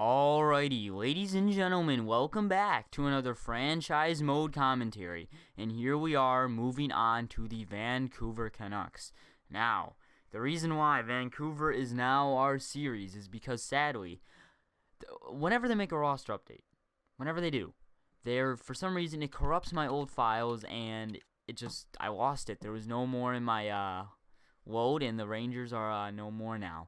Alrighty, ladies and gentlemen, welcome back to another franchise mode commentary. And here we are moving on to the Vancouver Canucks. Now, the reason why Vancouver is now our series is because sadly, whenever they make a roster update, whenever they do, for some reason it corrupts my old files and I lost it. There was no more in my load, and the Rangers are no more now.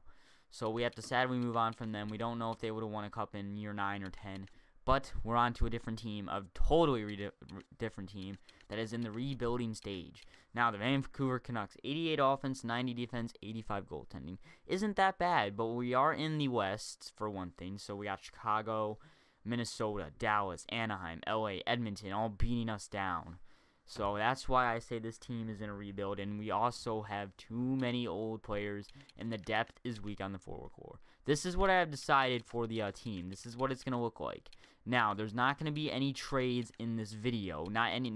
So we have to sadly move on from them. We don't know if they would have won a cup in year 9 or 10. But we're on to a different team, a totally different team that is in the rebuilding stage. Now, the Vancouver Canucks, 88 offense, 90 defense, 85 goaltending. Isn't that bad, but we are in the West, for one thing. So we got Chicago, Minnesota, Dallas, Anaheim, LA, Edmonton, all beating us down. So that's why I say this team is in a rebuild, and we also have too many old players, and the depth is weak on the forward core. This is what I have decided for the team. This is what it's going to look like. Now, there's not going to be any trades in this video. Not any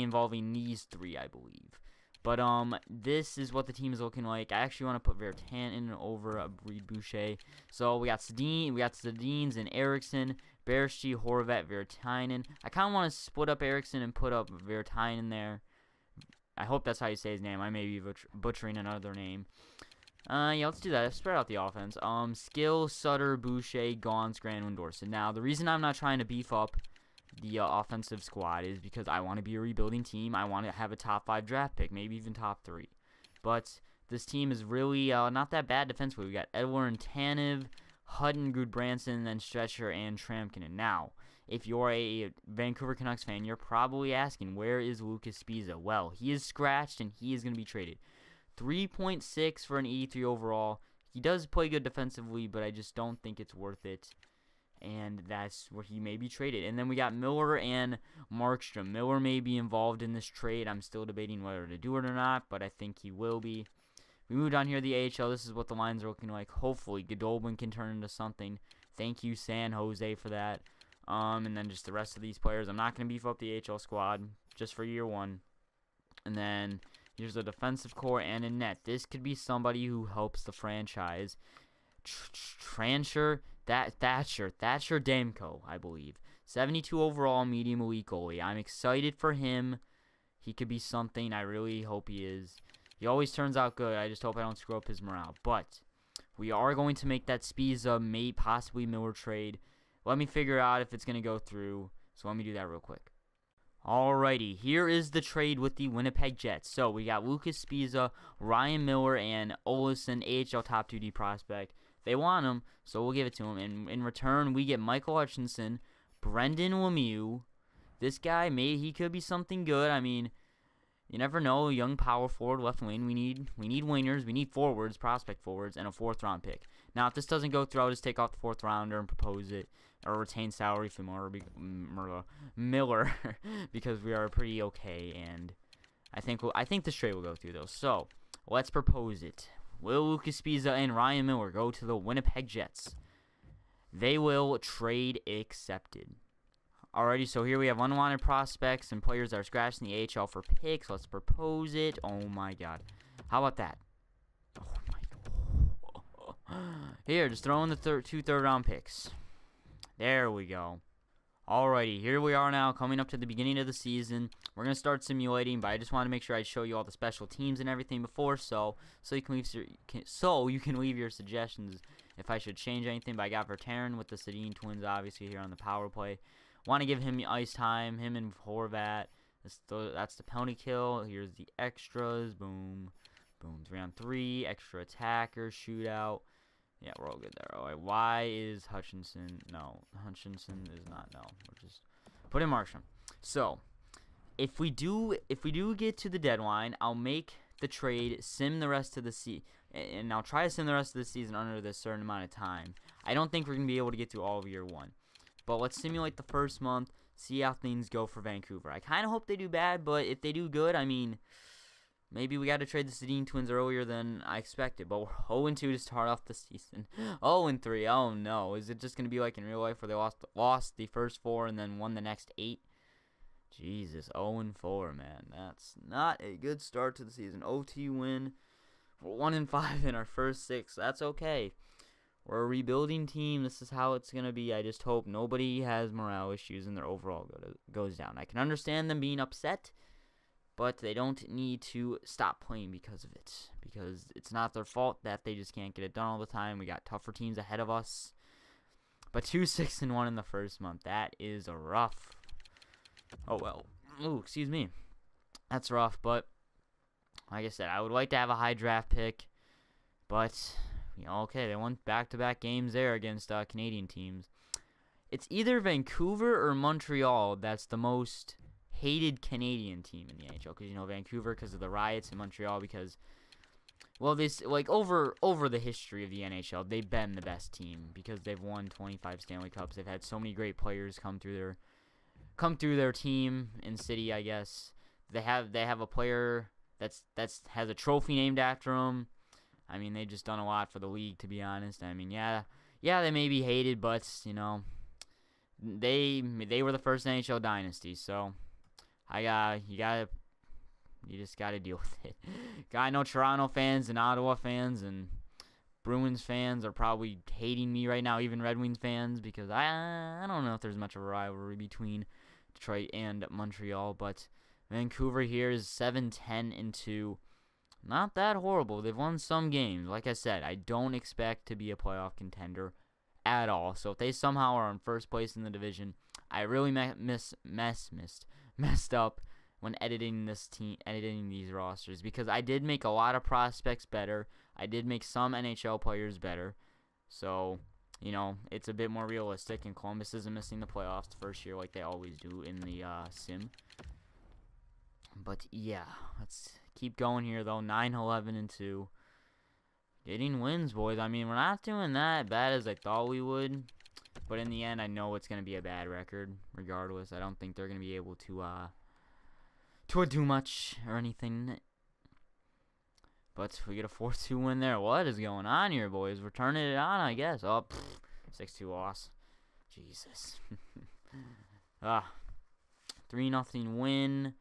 involving these three, I believe. But this is what the team is looking like. I actually want to put Virtanen over Reed Boucher. So we got Sedins and Eriksson, Berchi, Horvat, Virtanen. I kind of want to split up Eriksson and put up Virtanen there. I hope that's how you say his name. I may be butchering another name. Yeah, let's do that. Let's spread out the offense. Skill, Sutter, Boucher, Gauntz, Granlund, Dorset. Now, the reason I'm not trying to beef up the offensive squad is because I want to be a rebuilding team. I want to have a top 5 draft pick, maybe even top 3. But this team is really not that bad defensively. We got Edler and Tanev, Hutton, Goodbranson, then Stretcher and Tramkinen. Now, if you're a Vancouver Canucks fan, you're probably asking, where is Lucas Sbisa? Well, he is scratched and he is going to be traded. 3.6 for an 83 overall. He does play good defensively, but I just don't think it's worth it. And that's where he may be traded. And then we got Miller and Markstrom. Miller may be involved in this trade. I'm still debating whether to do it or not, but I think he will be. We moved on here to the AHL. This is what the lines are looking like. Hopefully, Goodolbin can turn into something. Thank you, San Jose, for that. And then just the rest of these players. I'm not going to beef up the AHL squad just for year 1. And then here's the defensive core and a net. This could be somebody who helps the franchise. Thatcher Damko, I believe. 72 overall, medium elite goalie. I'm excited for him. He could be something. I really hope he is. He always turns out good. I just hope I don't screw up his morale. But we are going to make that Sbisa, possibly Miller trade. Let me figure out if it's going to go through. So let me do that real quick. Alrighty, here is the trade with the Winnipeg Jets. So we got Lucas Sbisa, Ryan Miller, and Olsen, AHL top 2D prospect. They want him, so we'll give it to him. And in return, we get Michael Hutchinson, Brendan Lemieux. This guy, he could be something good. I mean, you never know. Young power forward, left wing. We need wingers. We need forwards, prospect forwards, and a 4th round pick. Now, if this doesn't go through, I'll just take off the 4th rounder and propose it, or retain salary for Miller, because we are pretty okay. And I think this trade will go through though. So let's propose it. Will Lucas Sbisa and Ryan Miller go to the Winnipeg Jets? They will. Trade accepted. Alrighty, so here we have unwanted prospects and players that are scratched in the AHL for picks. Let's propose it. Oh my god. How about that? Oh my god. Here, just throw in the 2 third-round picks. There we go. Alrighty, here we are now, coming up to the beginning of the season. We're going to start simulating, but I just want to make sure I show you all the special teams and everything before, so you can leave your suggestions if I should change anything. But I got Virtanen with the Sedin twins, obviously, here on the power play. Want to give him ice time, him and Horvat. That's the penalty kill. Here's the extras. Boom. Boom. 3-on-3. Extra attacker. Shootout. Yeah, we're all good there. All right, why is Hutchinson? No, Hutchinson is not. No, we'll just put in Markstrom. So, if we do get to the deadline, I'll make the trade sim the rest of the season, and I'll try to sim the rest of the season under this certain amount of time. I don't think we're gonna be able to get through all of year 1, but let's simulate the first month, see how things go for Vancouver. I kind of hope they do bad, but if they do good, I mean, maybe we got to trade the Sedin twins earlier than I expected, but we're 0-2 to start off the season. 0-3, oh no. Is it just going to be like in real life where they lost the first 4 and then won the next 8? Jesus, 0-4, man. That's not a good start to the season. OT win. We're 1-5 in our first 6. That's okay. We're a rebuilding team. This is how it's going to be. I just hope nobody has morale issues and their overall goes down. I can understand them being upset, but they don't need to stop playing because of it. Because it's not their fault that they just can't get it done all the time. We got tougher teams ahead of us. But 2-6-1 in the first month. That is rough. Oh, well. Ooh, excuse me. That's rough, but like I said, I would like to have a high draft pick. But, okay, they won back-to-back games there against Canadian teams. It's either Vancouver or Montreal that's the most hated Canadian team in the NHL. Because, Vancouver because of the riots, and Montreal because, well, over the history of the NHL, they've been the best team because they've won 25 Stanley Cups. They've had so many great players come through their team and city, I guess. They have a player that's has a trophy named after him. I mean, they've just done a lot for the league, to be honest. I mean, yeah, they may be hated, but they were the first NHL dynasty, so you just gotta deal with it. I know Toronto fans and Ottawa fans and Bruins fans are probably hating me right now, even Red Wings fans, because I don't know if there's much of a rivalry between Detroit and Montreal, but Vancouver here is 7-10-2. Not that horrible. They've won some games. Like I said, I don't expect to be a playoff contender at all. So if they somehow are in first place in the division, I really messed up when editing these rosters, because I did make a lot of prospects better. I did make some NHL players better. So, it's a bit more realistic, and Columbus isn't missing the playoffs the first year like they always do in the sim. But yeah, let's keep going here though. 9-11-2. Getting wins, boys. I mean, we're not doing that bad as I thought we would. But in the end, I know it's going to be a bad record regardless. I don't think they're going to be able to do much or anything. But we get a 4-2 win there. What is going on here, boys? We're turning it on, I guess. Oh, 6-2 loss. Jesus. 3-0 win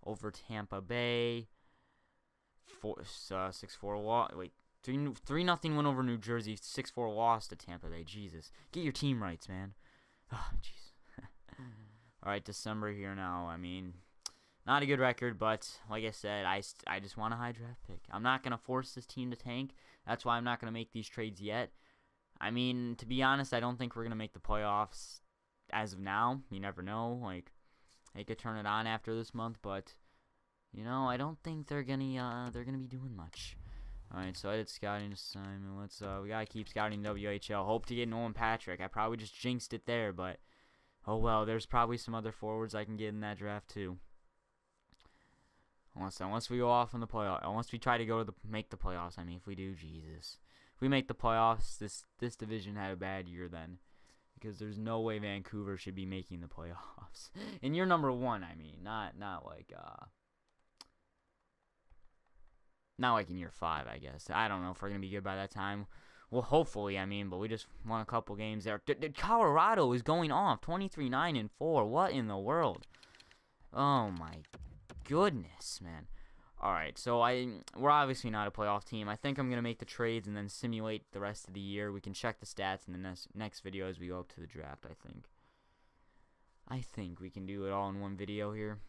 over Tampa Bay. 6-4 loss. Wait, 3-0 win over New Jersey. 6-4 loss to Tampa Bay. Jesus, get your team rights, man. Oh, jeez. All right, December here now. I mean, not a good record, but like I said, I just want a high draft pick. I'm not gonna force this team to tank. That's why I'm not gonna make these trades yet. I mean, to be honest, I don't think we're gonna make the playoffs as of now. You never know. Like, they could turn it on after this month, but I don't think they're gonna be doing much. All right, so I did scouting assignment. We gotta keep scouting WHL. Hope to get Nolan Patrick. I probably just jinxed it there, but oh well. There's probably some other forwards I can get in that draft too. Unless we go off in the playoffs, unless we try to make the playoffs. I mean, if we do, Jesus, if we make the playoffs, this division had a bad year then. Because there's no way Vancouver should be making the playoffs. And you're number one, I mean, not like in year 5, I guess. I don't know if we're gonna be good by that time. Well, hopefully, I mean, but we just won a couple games there. Colorado is going off 23-9-4. What in the world? Oh my goodness, man. All right, so we're obviously not a playoff team. I think I'm gonna make the trades and then simulate the rest of the year. We can check the stats in the next video as we go up to the draft. I think we can do it all in one video here,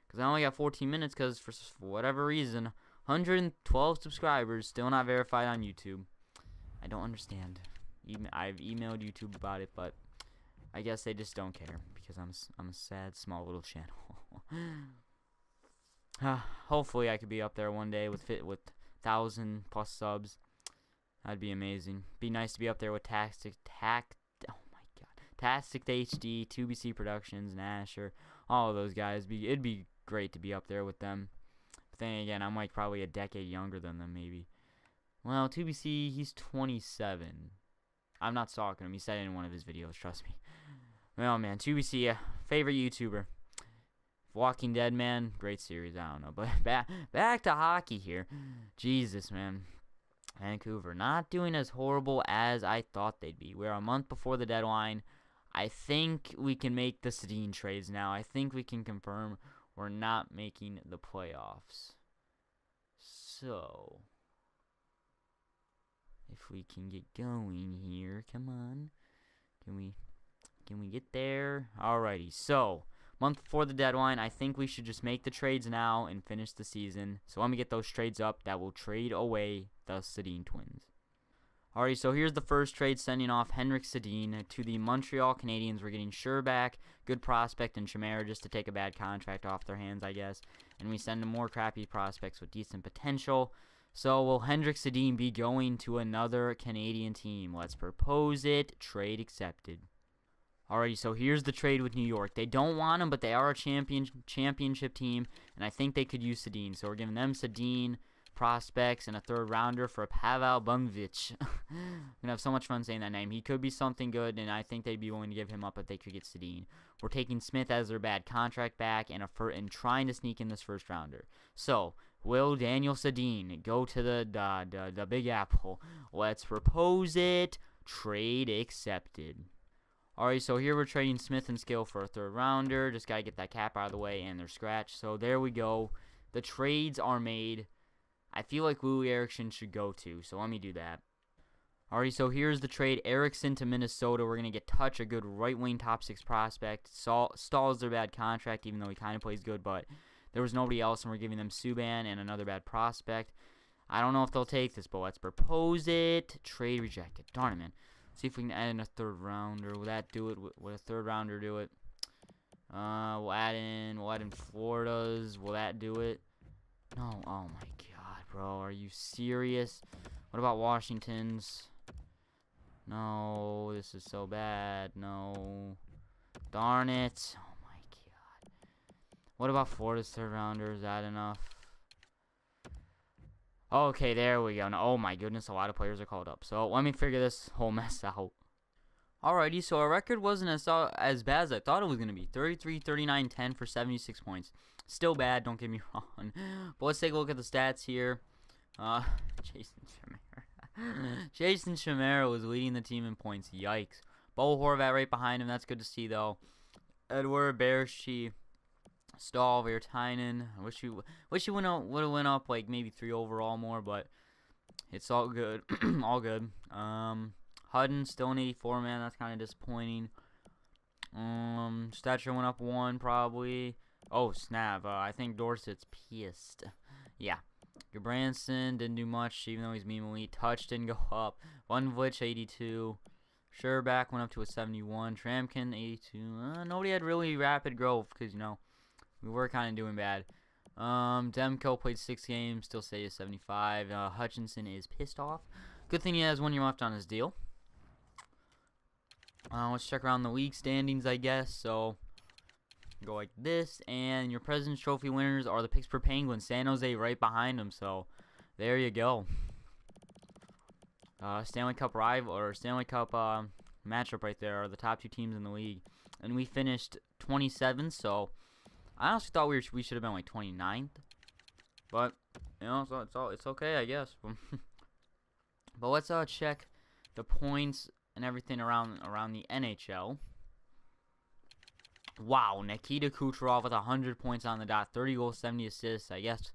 because I only got 14 minutes. Because for whatever reason, 112 subscribers still not verified on YouTube. I don't understand. I've emailed YouTube about it, but I guess they just don't care because I'm a sad small little channel. Hopefully I could be up there one day with 1,000+ subs. That'd be amazing. Be nice to be up there with Tastic HD, 2BC Productions, Nasher, all of those guys. It'd be great to be up there with them. But then again, I'm like probably a decade younger than them, maybe. Well, 2BC, he's 27. I'm not stalking him. He said it in one of his videos. Trust me. Well, man, 2BC, favorite YouTuber. Walking Dead, man, great series. I don't know, but back to hockey here. Jesus, man. Vancouver not doing as horrible as I thought they'd be. We're a month before the deadline. I think we can make the Sedin trades now. I think we can confirm we're not making the playoffs. So, If we can get going here. Come on. Can we get there? Alrighty, so month before the deadline, I think we should just make the trades now and finish the season. So let me get those trades up that will trade away the Sedin twins. Alright, so here's the first trade, sending off Henrik Sedin to the Montreal Canadiens. We're getting Sherback, good prospect, and Chimera just to take a bad contract off their hands, I guess. And we send them more crappy prospects with decent potential. So will Henrik Sedin be going to another Canadian team? Let's propose it. Trade accepted. Alrighty, so here's the trade with New York. They don't want him, but they are a championship team, and I think they could use Sedin. So we're giving them Sedin, prospects, and a third rounder for Pavel Buchnevich. I'm going to have so much fun saying that name. He could be something good, and I think they'd be willing to give him up if they could get Sedin. We're taking Smith as their bad contract back and trying to sneak in this first rounder. So, will Daniel Sedin go to the Big Apple? Let's propose it. Trade accepted. Alright, so here we're trading Smith and Skill for a third rounder. Just got to get that cap out of the way and their scratch. So there we go. The trades are made. I feel like Louis Eriksson should go too, so let me do that. Alright, so here's the trade. Eriksson to Minnesota. We're going to get Touch, a good right-wing top 6 prospect. Stahl's their bad contract, even though he kind of plays good, but there was nobody else, and we're giving them Subban and another bad prospect. I don't know if they'll take this, but let's propose it. Trade rejected. Darn it, man. See if we can add in a third rounder. Will that do it? Will a third rounder do it? We'll add in Florida's. Will that do it? No. Oh my god, bro. Are you serious? What about Washington's? No, this is so bad. No. Darn it. Oh my god. What about Florida's third rounder? Is that enough? Okay, there we go. Now, oh my goodness, a lot of players are called up. So let me figure this whole mess out. Alrighty, so our record wasn't as bad as I thought it was going to be. 33, 39, 10 for 76 points. Still bad, don't get me wrong. But let's take a look at the stats here. Jason Chimera. Jason Chimera was leading the team in points. Yikes. Bo Horvat right behind him. That's good to see, though. Edward, Bershi, Stahl, Virtanen. I wish you would have went up like maybe 3 overall more, but it's all good. All good. Hudden still an 84 man. That's kind of disappointing. Stature went up 1 probably. Oh snap! I think Dorsett's pissed. Yeah. Gabranson didn't do much, even though he's meme elite. Touch didn't go up. Vlich 82. Sherback went up to a 71. Tramkin 82. Nobody had really rapid growth because we were kind of doing bad. Demko played 6 games, still stays 75. Hutchinson is pissed off. Good thing he has 1 year left on his deal. Let's check around the league standings, I guess. So, go like this. And your President's Trophy winners are the Pittsburgh Penguins. San Jose right behind them. So, there you go. Stanley Cup rival or Stanley Cup matchup right there are the top 2 teams in the league. And we finished 27, so I honestly thought we should have been like 29th, but so it's okay, I guess. But let's check the points and everything around the NHL. Wow, Nikita Kucherov with 100 points on the dot, 30 goals, 70 assists. I guess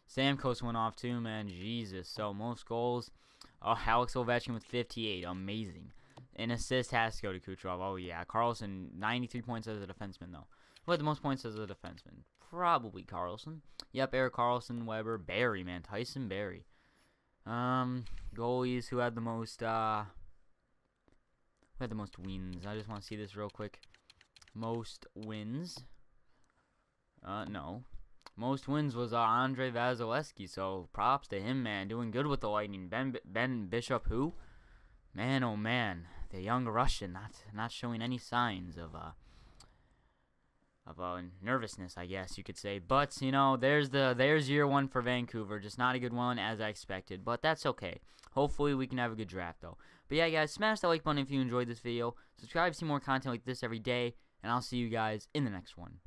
Stamkos went off too, man. Jesus, so most goals. Oh, Alex Ovechkin with 58, amazing. An assist has to go to Kucherov. Oh yeah, Carlson 93 points as a defenseman though. Who had the most points as a defenseman? Probably Carlson. Yep, Eric Carlson, Weber, Barry, man, Tyson Barry. Goalies who had the most wins. I just want to see this real quick. Most wins. No. Most wins was Andrei Vasilevsky, so props to him, man. Doing good with the Lightning. Ben Bishop, who? Man, oh man. The young Russian, not showing any signs of nervousness, I guess you could say. But there's year 1 for Vancouver. Just not a good one as I expected, but that's okay. Hopefully we can have a good draft though. But yeah, guys, smash that like button if you enjoyed this video. Subscribe to see more content like this every day, and I'll see you guys in the next one.